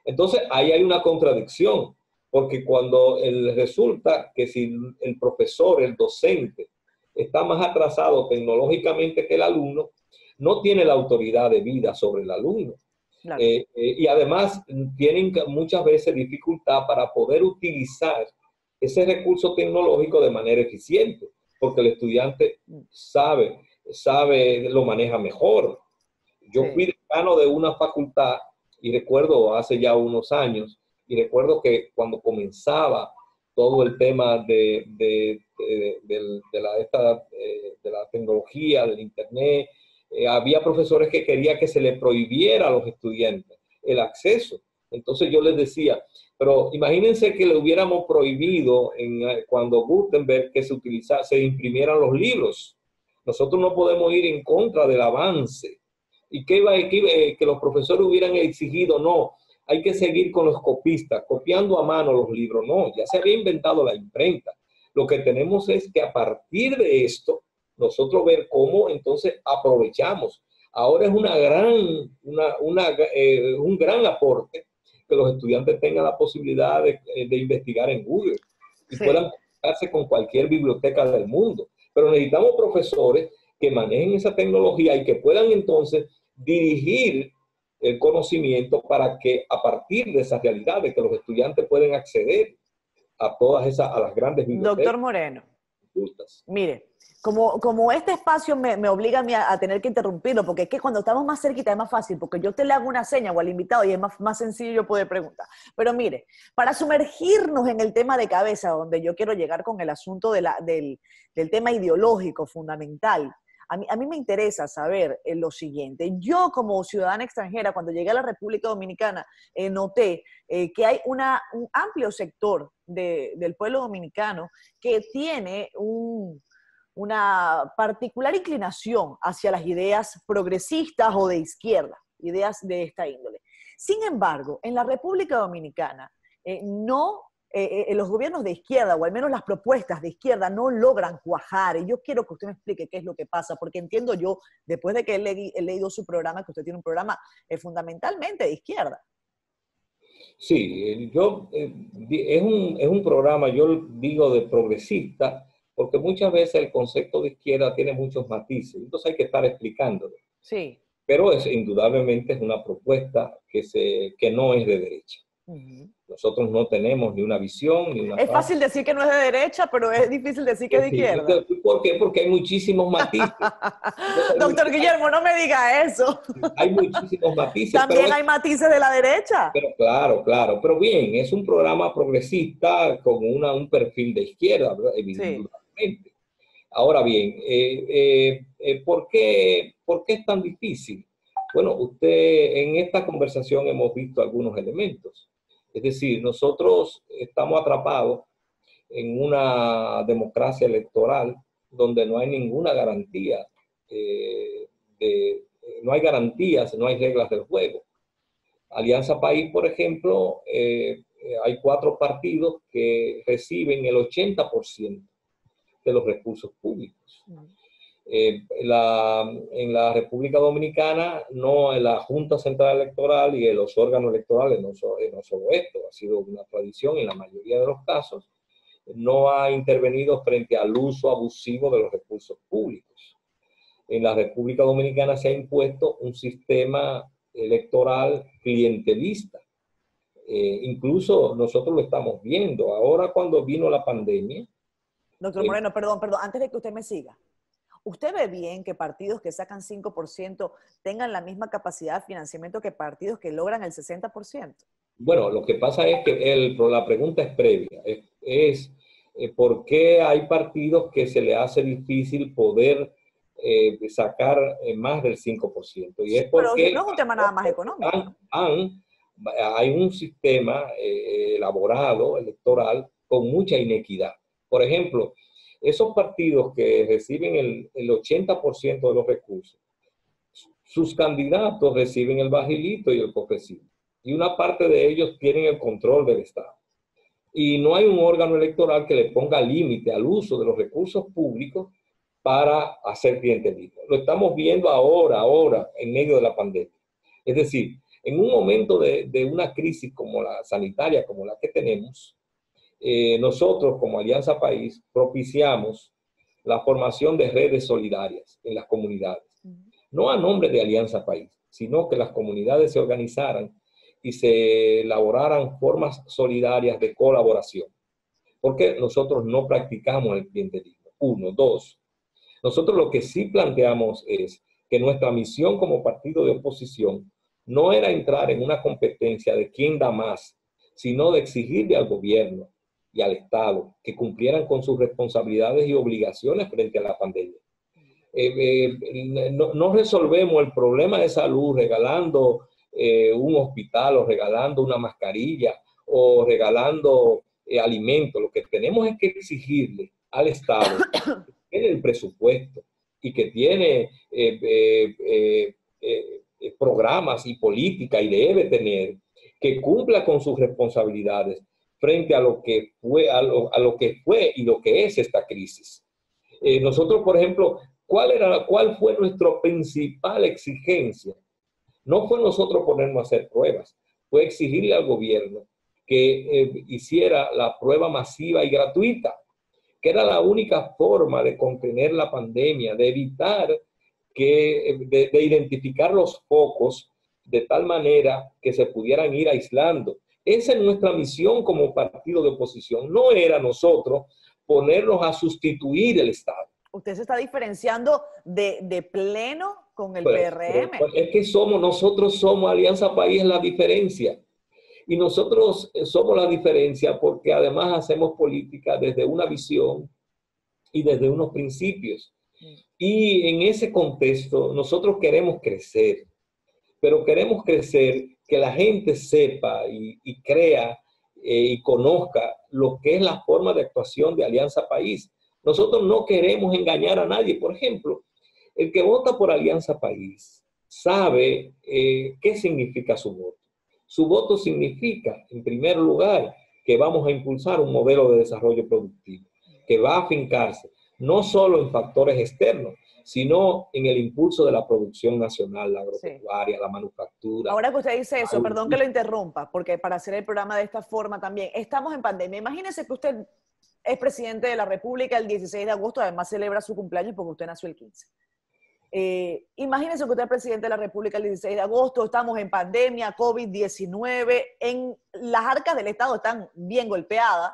Entonces, ahí hay una contradicción, porque cuando resulta que si el profesor, el docente, está más atrasado tecnológicamente que el alumno, no tiene la autoridad de vida sobre el alumno. Claro. Y además tienen muchas veces dificultad para poder utilizar ese recurso tecnológico de manera eficiente, porque el estudiante lo maneja mejor. Yo fui decano de una facultad y recuerdo hace ya unos años, y recuerdo que cuando comenzaba todo el tema de la tecnología, del internet, había profesores que querían que se le prohibiera a los estudiantes el acceso. Entonces yo les decía, pero imagínense que le hubiéramos prohibido cuando Gutenberg que se imprimieran los libros. Nosotros no podemos ir en contra del avance. ¿Y que los profesores hubieran exigido? No, hay que seguir con los copistas, copiando a mano los libros. No, ya se había inventado la imprenta. Lo que tenemos es que a partir de esto, nosotros ver cómo entonces aprovechamos. Ahora es un gran aporte que los estudiantes tengan la posibilidad de investigar en Google y puedan conectarse con cualquier biblioteca del mundo. Pero necesitamos profesores que manejen esa tecnología y que puedan entonces dirigir el conocimiento para que a partir de esas realidades que los estudiantes pueden acceder a a las grandes bibliotecas. Doctor Moreno, mire, como este espacio me obliga a mí a tener que interrumpirlo, porque es que cuando estamos más cerquita es más fácil, porque yo te le hago una seña o al invitado y es más sencillo yo poder preguntar. Pero mire, para sumergirnos en el tema de cabeza, donde yo quiero llegar con el asunto del tema ideológico fundamental, a mí me interesa saber lo siguiente. Yo como ciudadana extranjera, cuando llegué a la República Dominicana, noté que hay un amplio sector del pueblo dominicano que tiene una particular inclinación hacia las ideas progresistas o de izquierda, ideas de esta índole. Sin embargo, en la República Dominicana los gobiernos de izquierda, o al menos las propuestas de izquierda, no logran cuajar. Y yo quiero que usted me explique qué es lo que pasa, porque entiendo yo, después de que he leído su programa, que usted tiene un programa fundamentalmente de izquierda. Sí, es un programa, yo digo, de progresista, porque muchas veces el concepto de izquierda tiene muchos matices, entonces hay que estar explicándolo. Sí. Pero indudablemente es una propuesta que no es de derecha. Nosotros no tenemos ni una visión, ni una... Es fácil decir que no es de derecha, pero es difícil decir que es de izquierda. ¿Por qué? Porque hay muchísimos matices. Doctor Guillermo, no me diga eso. Hay muchísimos matices. También hay matices de la derecha. Pero claro. Pero bien, es un programa progresista con un perfil de izquierda, ¿verdad? Evidentemente. Sí. Ahora bien, ¿por qué es tan difícil? Bueno, en esta conversación hemos visto algunos elementos. Es decir, nosotros estamos atrapados en una democracia electoral donde no hay ninguna garantía, no hay garantías, no hay reglas del juego. Alianza País, por ejemplo, hay 4 partidos que reciben el 80% de los recursos públicos. En la República Dominicana, no, en la Junta Central Electoral y en los órganos electorales, no solo esto, ha sido una tradición en la mayoría de los casos, no ha intervenido frente al uso abusivo de los recursos públicos. En la República Dominicana se ha impuesto un sistema electoral clientelista. Incluso nosotros lo estamos viendo. Ahora cuando vino la pandemia, Doctor Moreno, perdón, antes de que usted me siga. ¿Usted ve bien que partidos que sacan 5% tengan la misma capacidad de financiamiento que partidos que logran el 60%? Bueno, lo que pasa es que la pregunta es previa. ¿Por qué hay partidos que se le hace difícil poder sacar más del 5%? Y es Pero porque no es un tema nada más económico. hay un sistema elaborado, electoral, con mucha inequidad. Por ejemplo, esos partidos que reciben el 80% de los recursos, sus candidatos reciben el bajilito y el cofrecito. Y una parte de ellos tienen el control del Estado. Y no hay un órgano electoral que le ponga límite al uso de los recursos públicos para hacer clientelismo. Lo estamos viendo ahora, en medio de la pandemia. Es decir, en un momento de una crisis como la sanitaria, como la que tenemos, nosotros como Alianza País propiciamos la formación de redes solidarias en las comunidades. No a nombre de Alianza País, sino que las comunidades se organizaran y se elaboraran formas solidarias de colaboración. Porque nosotros no practicamos el clientelismo. Uno. Dos, nosotros lo que sí planteamos es que nuestra misión como partido de oposición no era entrar en una competencia de quién da más, sino de exigirle al gobierno y al Estado que cumplieran con sus responsabilidades y obligaciones frente a la pandemia. No resolvemos el problema de salud regalando un hospital o regalando una mascarilla o regalando alimentos. Lo que tenemos es que exigirle al Estado que tiene el presupuesto y que tiene programas y política y debe tener, que cumpla con sus responsabilidades frente a lo que fue, a lo que fue y lo que es esta crisis. Nosotros, por ejemplo, ¿cuál fue nuestra principal exigencia? No fue nosotros ponernos a hacer pruebas, fue exigirle al gobierno que hiciera la prueba masiva y gratuita, que era la única forma de contener la pandemia, de evitar de identificar los focos de tal manera que se pudieran ir aislando. Esa es nuestra misión como partido de oposición. No era nosotros ponernos a sustituir el Estado. Usted se está diferenciando de pleno con el PRM. Es que nosotros somos Alianza País, la diferencia. Y nosotros somos la diferencia porque además hacemos política desde una visión y desde unos principios. Y en ese contexto nosotros queremos crecer, pero queremos crecer que la gente sepa y crea y conozca lo que es la forma de actuación de Alianza País. Nosotros no queremos engañar a nadie. Por ejemplo, el que vota por Alianza País sabe qué significa su voto. Su voto significa, en primer lugar, que vamos a impulsar un modelo de desarrollo productivo, que va a afincarse no solo en factores externos, sino en el impulso de la producción nacional, la agropecuaria, la manufactura. Ahora que usted dice eso, perdón que lo interrumpa, porque para hacer el programa de esta forma también, estamos en pandemia. Imagínese que usted es presidente de la República el 16 de agosto, además celebra su cumpleaños porque usted nació el 15. Imagínense que usted es presidente de la República el 16 de agosto, estamos en pandemia, COVID-19, las arcas del Estado están bien golpeadas,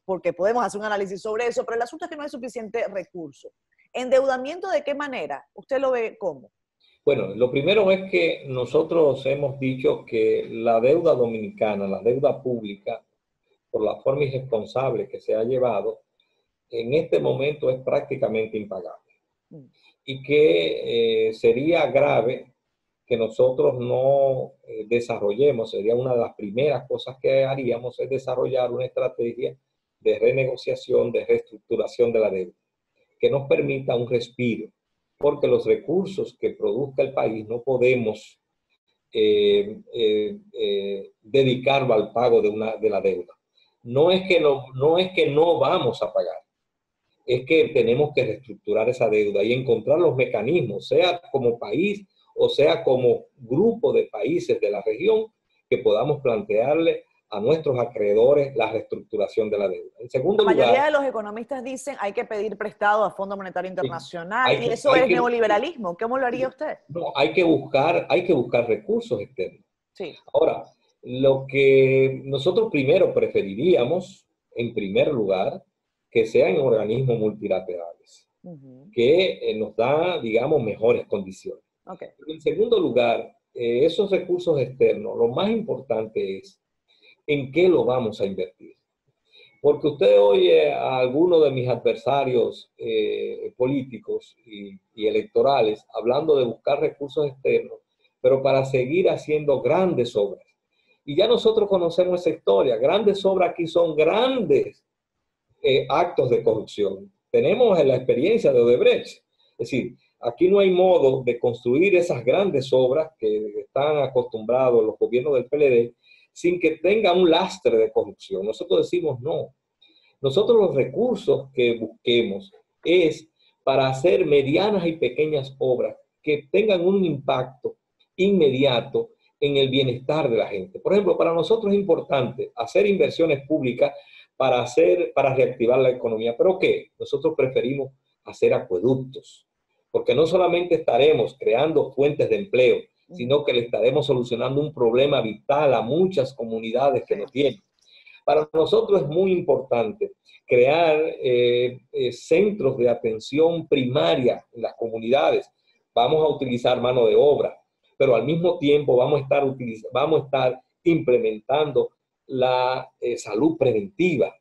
porque podemos hacer un análisis sobre eso, pero el asunto es que no hay suficiente recurso. ¿Endeudamiento de qué manera? ¿Usted lo ve cómo? Bueno, lo primero es que nosotros hemos dicho que la deuda dominicana, la deuda pública, por la forma irresponsable que se ha llevado, en este momento es prácticamente impagable. Y que sería grave que nosotros no desarrollemos, sería una de las primeras cosas que haríamos, es desarrollar una estrategia de renegociación, de reestructuración de la deuda, que nos permita un respiro, porque los recursos que produzca el país no podemos dedicarlo al pago de la deuda. No es que no vamos a pagar, es que tenemos que reestructurar esa deuda y encontrar los mecanismos, sea como país o sea como grupo de países de la región, que podamos plantearle a nuestros acreedores la reestructuración de la deuda. En segundo lugar, la mayoría de los economistas dicen hay que pedir prestado a Fondo Monetario Internacional, y eso es neoliberalismo. ¿Cómo lo haría usted? No, hay que buscar recursos externos. Sí. Ahora, lo que nosotros primero preferiríamos, en primer lugar, que sean organismos multilaterales, que nos da, digamos, mejores condiciones. Okay. En segundo lugar, esos recursos externos, lo más importante es en qué lo vamos a invertir. Porque usted oye a algunos de mis adversarios políticos y electorales hablando de buscar recursos externos, pero para seguir haciendo grandes obras. Y ya nosotros conocemos esa historia. Grandes obras aquí son grandes actos de corrupción. Tenemos la experiencia de Odebrecht. Es decir, aquí no hay modo de construir esas grandes obras que están acostumbrados los gobiernos del PLD sin que tenga un lastre de corrupción. Nosotros decimos no. Nosotros los recursos que busquemos es para hacer medianas y pequeñas obras que tengan un impacto inmediato en el bienestar de la gente. Por ejemplo, para nosotros es importante hacer inversiones públicas para reactivar la economía. ¿Pero qué? Nosotros preferimos hacer acueductos, porque no solamente estaremos creando fuentes de empleo, sino que le estaremos solucionando un problema vital a muchas comunidades que no tienen. Para nosotros es muy importante crear centros de atención primaria en las comunidades. Vamos a utilizar mano de obra, pero al mismo tiempo vamos a estar implementando la salud preventiva.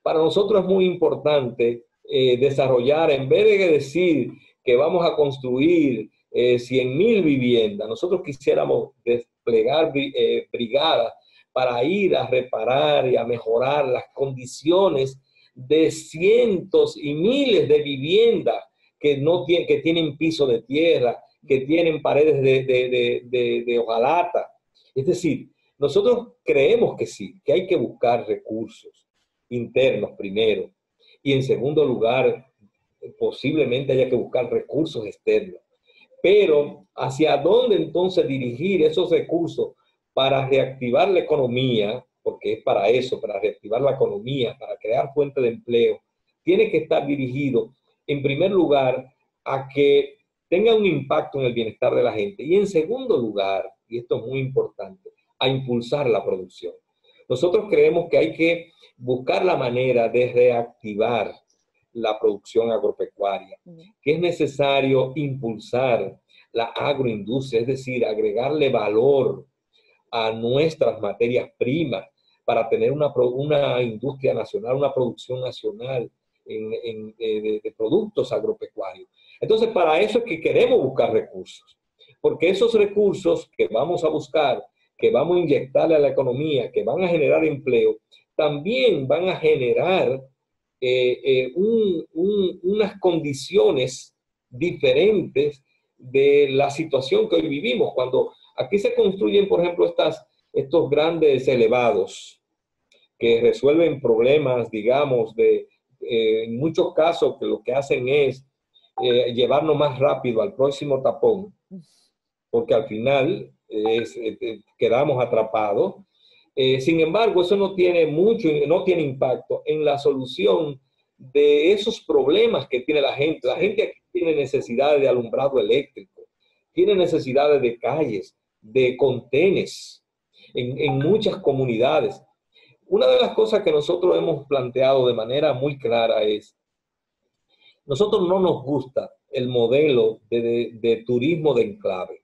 Para nosotros es muy importante desarrollar, en vez de decir que vamos a construir 100.000 viviendas, nosotros quisiéramos desplegar brigadas para ir a reparar y a mejorar las condiciones de cientos y miles de viviendas que tienen piso de tierra, que tienen paredes de hojalata. Es decir, nosotros creemos que sí, que hay que buscar recursos internos primero, y en segundo lugar, posiblemente haya que buscar recursos externos. Pero, ¿hacia dónde entonces dirigir esos recursos para reactivar la economía? Porque es para eso, para reactivar la economía, para crear fuentes de empleo. Tiene que estar dirigido, en primer lugar, a que tenga un impacto en el bienestar de la gente. Y en segundo lugar, y esto es muy importante, a impulsar la producción. Nosotros creemos que hay que buscar la manera de reactivar la producción agropecuaria, que es necesario impulsar la agroindustria, es decir, agregarle valor a nuestras materias primas para tener una industria nacional, una producción nacional de productos agropecuarios. Entonces, para eso es que queremos buscar recursos, porque esos recursos que vamos a buscar, que vamos a inyectarle a la economía, que van a generar empleo, también van a generar unas condiciones diferentes de la situación que hoy vivimos. Cuando aquí se construyen, por ejemplo, estos grandes elevados que resuelven problemas, digamos, en muchos casos que lo que hacen es llevarnos más rápido al próximo tapón, porque al final quedamos atrapados. Sin embargo, eso no tiene impacto en la solución de esos problemas que tiene la gente. La gente aquí tiene necesidades de alumbrado eléctrico, tiene necesidades de calles, de contenes en muchas comunidades. Una de las cosas que nosotros hemos planteado de manera muy clara es, nosotros no nos gusta el modelo de turismo de enclave.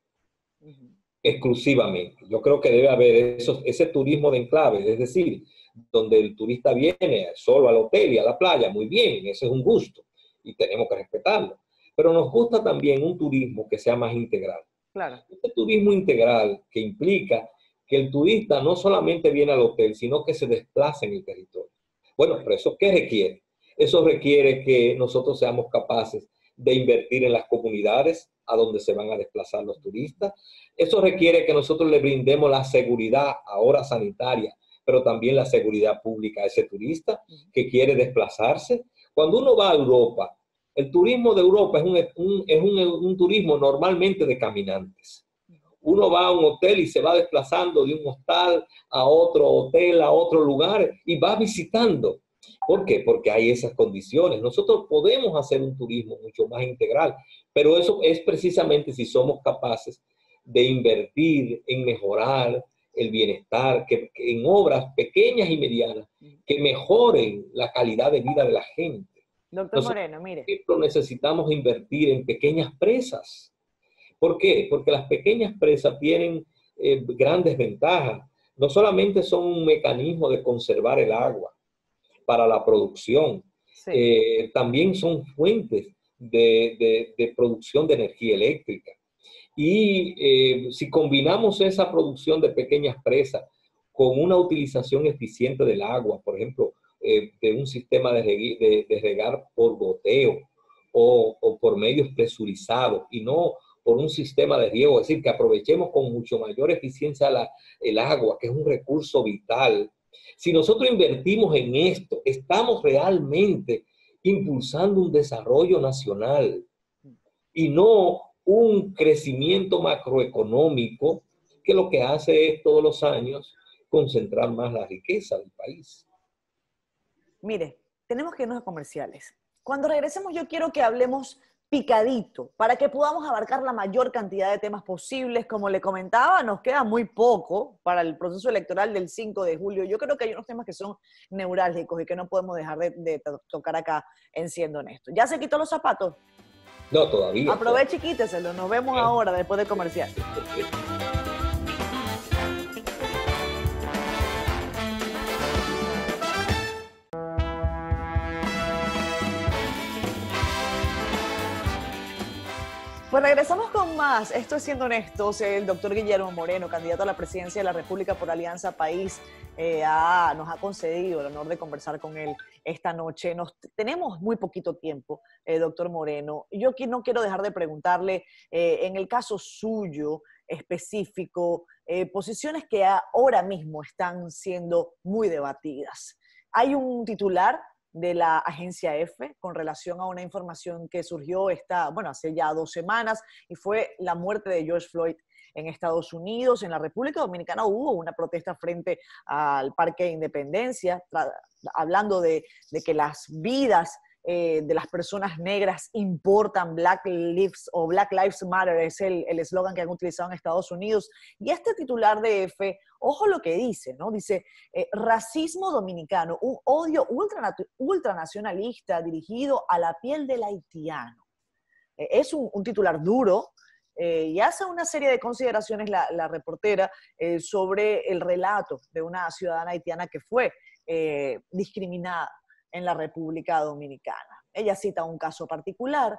Exclusivamente. Yo creo que debe haber ese turismo de enclave, es decir, donde el turista viene solo al hotel y a la playa, muy bien, ese es un gusto y tenemos que respetarlo. Pero nos gusta también un turismo que sea más integral. Claro. Este turismo integral que implica que el turista no solamente viene al hotel, sino que se desplaza en el territorio. Bueno, pero ¿eso qué requiere? Eso requiere que nosotros seamos capaces de invertir en las comunidades a donde se van a desplazar los turistas. Eso requiere que nosotros le brindemos la seguridad ahora sanitaria, pero también la seguridad pública a ese turista que quiere desplazarse. Cuando uno va a Europa, el turismo de Europa es un turismo normalmente de caminantes. Uno va a un hotel y se va desplazando de un hostal a otro hotel, a otro lugar y va visitando. ¿Por qué? Porque hay esas condiciones. Nosotros podemos hacer un turismo mucho más integral, pero eso es precisamente si somos capaces de invertir en mejorar el bienestar, que en obras pequeñas y medianas que mejoren la calidad de vida de la gente. Doctor Nosotros, Moreno, mire. por ejemplo, necesitamos invertir en pequeñas presas. ¿Por qué? Porque las pequeñas presas tienen grandes ventajas. No solamente son un mecanismo de conservar el agua para la producción, Sí. también son fuentes de producción de energía eléctrica. Y si combinamos esa producción de pequeñas presas con una utilización eficiente del agua, por ejemplo, de un sistema de regar por goteo o por medios presurizados y no por un sistema de riego, es decir, que aprovechemos con mucho mayor eficiencia el agua, que es un recurso vital. Si nosotros invertimos en esto, estamos realmente impulsando un desarrollo nacional y no un crecimiento macroeconómico que lo que hace es todos los años concentrar más la riqueza del país. Mire, tenemos que irnos a comerciales. Cuando regresemos yo quiero que hablemos picadito para que podamos abarcar la mayor cantidad de temas posibles. Como le comentaba, nos queda muy poco para el proceso electoral del 5 de julio. Yo creo que hay unos temas que son neurálgicos y que no podemos dejar de tocar acá en Siendo Honesto. ¿Ya se quitó los zapatos? No, todavía. Aproveche y quíteselo. Nos vemos ahora después de comercial. Pues regresamos con más. Esto es Siendo Honestos. El doctor Guillermo Moreno, candidato a la presidencia de la República por Alianza País, nos ha concedido el honor de conversar con él esta noche. Tenemos muy poquito tiempo, doctor Moreno. Yo aquí no quiero dejar de preguntarle, en el caso suyo específico, posiciones que ahora mismo están siendo muy debatidas. Hay un titular de la agencia EFE con relación a una información que surgió hace ya 2 semanas, y fue la muerte de George Floyd en Estados Unidos. En la República Dominicana hubo una protesta frente al Parque de Independencia, hablando de que las vidas de las personas negras importan. Black Lives Matter es el eslogan que han utilizado en Estados Unidos. Y este titular de EFE, ojo lo que dice, ¿no? Dice, racismo dominicano, un odio ultranacionalista dirigido a la piel del haitiano. Es un titular duro, y hace una serie de consideraciones la reportera sobre el relato de una ciudadana haitiana que fue discriminada en la República Dominicana. Ella cita un caso particular.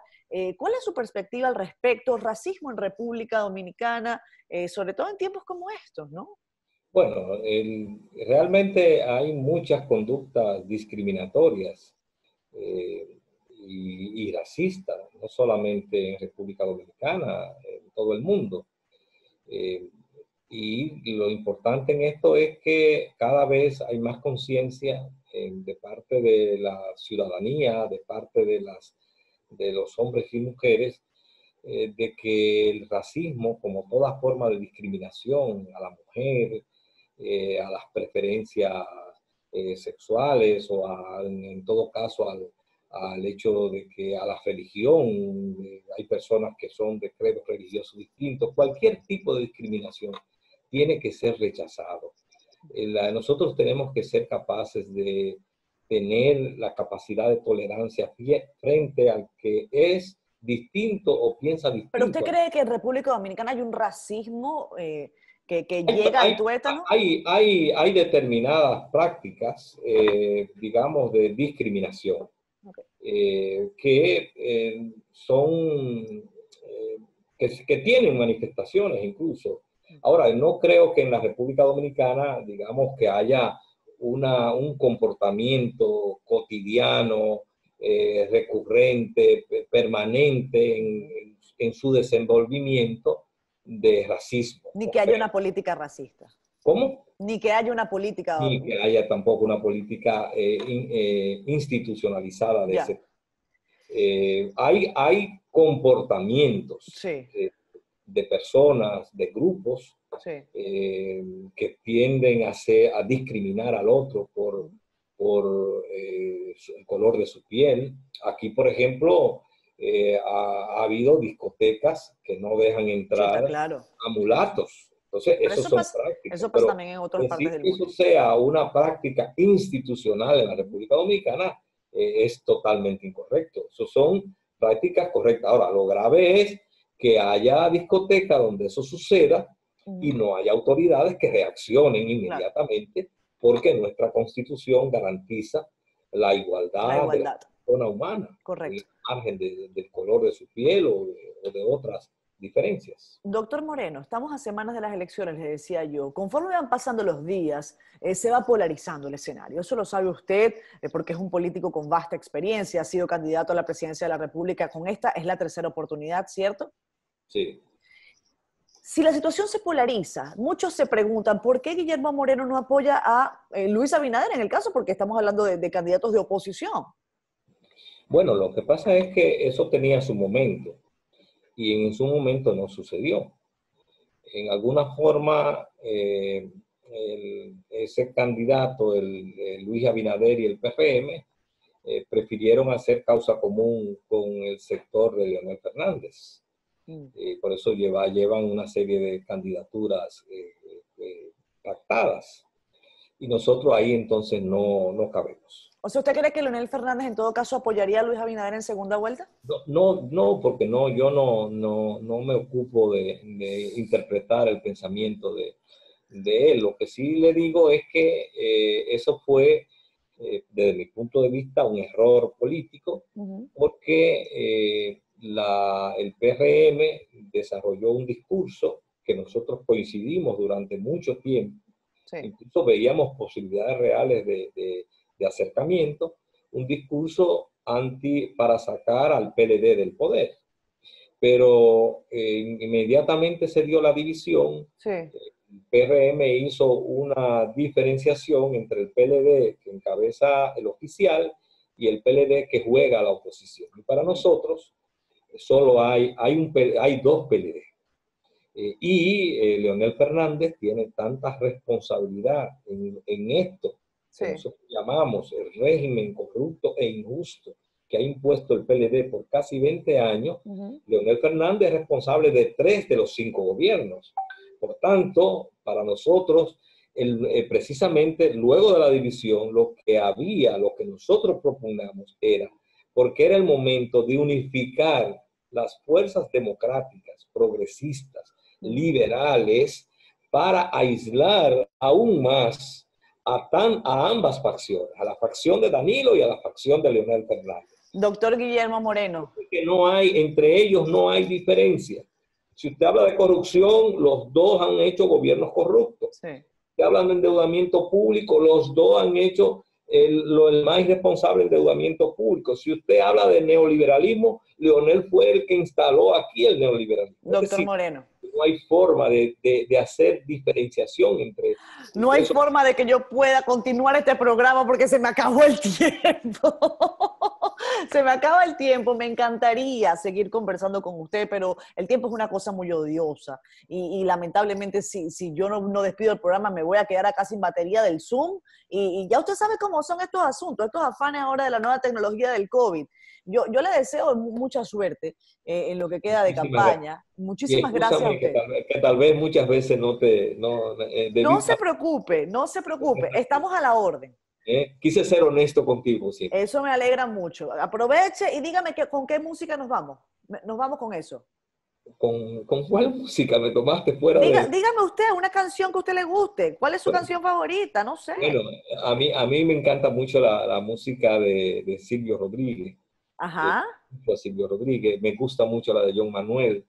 ¿Cuál es su perspectiva al respecto? Racismo en República Dominicana, sobre todo en tiempos como estos, ¿no? Bueno, realmente hay muchas conductas discriminatorias y racistas, no solamente en República Dominicana, en todo el mundo. Y lo importante en esto es que cada vez hay más conciencia de parte de la ciudadanía, de parte de los hombres y mujeres, de que el racismo, como toda forma de discriminación a la mujer, a las preferencias sexuales o en todo caso al hecho de que a la religión, hay personas que son de credos religiosos distintos, cualquier tipo de discriminación tiene que ser rechazado. Nosotros tenemos que ser capaces de tener la capacidad de tolerancia frente al que es distinto o piensa distinto. ¿Pero usted cree que en República Dominicana hay un racismo que llega al tuétano? Hay determinadas prácticas, digamos, de discriminación, que son, que tienen manifestaciones incluso. Ahora, no creo que en la República Dominicana, digamos, que haya un comportamiento cotidiano, recurrente, permanente en su desenvolvimiento de racismo. Ni que haya una política racista. ¿Cómo? Ni que haya una política. Ni que haya tampoco una política institucionalizada de ese. Hay comportamientos, sí, de personas, de grupos, sí, que tienden a discriminar al otro por el color de su piel. Aquí, por ejemplo, ha habido discotecas que no dejan entrar claro, a mulatos. Entonces, Pero eso son pasa, prácticas. eso pasa Pero también en otras partes decir del que mundo. eso sea una práctica institucional en la República Dominicana es totalmente incorrecto. Eso son prácticas correctas. Ahora, lo grave es que haya discotecas donde eso suceda y no haya autoridades que reaccionen Claro, inmediatamente porque nuestra Constitución garantiza la la igualdad de la igualdad, persona humana, correcto. al margen del color de su piel o de otras diferencias. Doctor Moreno, estamos a semanas de las elecciones, le decía yo. Conforme van pasando los días, se va polarizando el escenario. Eso lo sabe usted, porque es un político con vasta experiencia, ha sido candidato a la presidencia de la República. Con esta es la tercera oportunidad, ¿cierto? Sí. Si la situación se polariza, muchos se preguntan por qué Guillermo Moreno no apoya a Luis Abinader en el caso, porque estamos hablando de candidatos de oposición. Bueno, lo que pasa es que eso tenía su momento y en su momento no sucedió. En alguna forma, ese candidato, el Luis Abinader y el PRM, prefirieron hacer causa común con el sector de Leonel Fernández. Por eso llevan una serie de candidaturas pactadas. Y nosotros ahí entonces no cabemos. O sea, ¿usted cree que Leonel Fernández en todo caso apoyaría a Luis Abinader en segunda vuelta? No, porque yo no me ocupo de interpretar el pensamiento de él. Lo que sí le digo es que eso fue, desde mi punto de vista, un error político, porque el PRM desarrolló un discurso que nosotros coincidimos durante mucho tiempo. Sí. Incluso veíamos posibilidades reales de acercamiento, un discurso para sacar al PLD del poder. Pero inmediatamente se dio la división. Sí. El PRM hizo una diferenciación entre el PLD que encabeza el oficial y el PLD que juega a la oposición. Y para nosotros solo hay dos PLD. Leonel Fernández tiene tanta responsabilidad en esto que nosotros llamamos el régimen corrupto e injusto que ha impuesto el PLD por casi 20 años. Leonel Fernández es responsable de 3 de los 5 gobiernos. Por tanto, para nosotros, precisamente luego de la división, lo que nosotros propugnamos era, porque era el momento de unificar las fuerzas democráticas, progresistas, liberales, para aislar aún más a ambas facciones, a la facción de Danilo y a la facción de Leonel Fernández. Doctor Guillermo Moreno. Que entre ellos no hay diferencia. Si usted habla de corrupción, los dos han hecho gobiernos corruptos. Sí. Si hablan de endeudamiento público, los dos han hecho el más irresponsable endeudamiento público. Si usted habla de neoliberalismo, Leonel fue el que instaló aquí el neoliberalismo. Doctor Moreno. No hay forma de hacer diferenciación entre... No hay forma de que yo pueda continuar este programa porque se me acabó el tiempo. Se me acaba el tiempo. Me encantaría seguir conversando con usted, pero el tiempo es una cosa muy odiosa. Y lamentablemente, si yo no despido el programa, me voy a quedar acá sin batería del Zoom. Y ya usted sabe cómo son estos asuntos, estos afanes ahora de la nueva tecnología del COVID. Yo le deseo mucha suerte en lo que queda de campaña. Muchísimas gracias a usted. Que tal vez muchas veces no se preocupe, no se preocupe. Estamos a la orden. Quise ser honesto contigo siempre. Eso me alegra mucho. Aproveche y dígame con qué música nos vamos. Nos vamos con eso. ¿Con cuál música me tomaste fuera Dígame usted una canción que a usted le guste. ¿Cuál es su canción favorita? No sé. Bueno, a mí me encanta mucho la música de Silvio Rodríguez. Ajá. Silvio Rodríguez. Me gusta mucho la de John Manuel.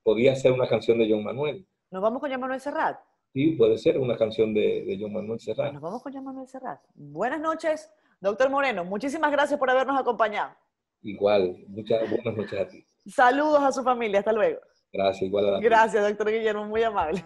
Podría ser una canción de John Manuel. ¿Nos vamos con John Manuel Serrat? Sí, puede ser una canción de John Manuel Serrat. Nos vamos con John Manuel Serrat. Buenas noches, doctor Moreno. Muchísimas gracias por habernos acompañado. Igual, muchas buenas noches a ti. Saludos a su familia. Hasta luego. Gracias, igual a la Gracias, doctor Guillermo. Muy amable.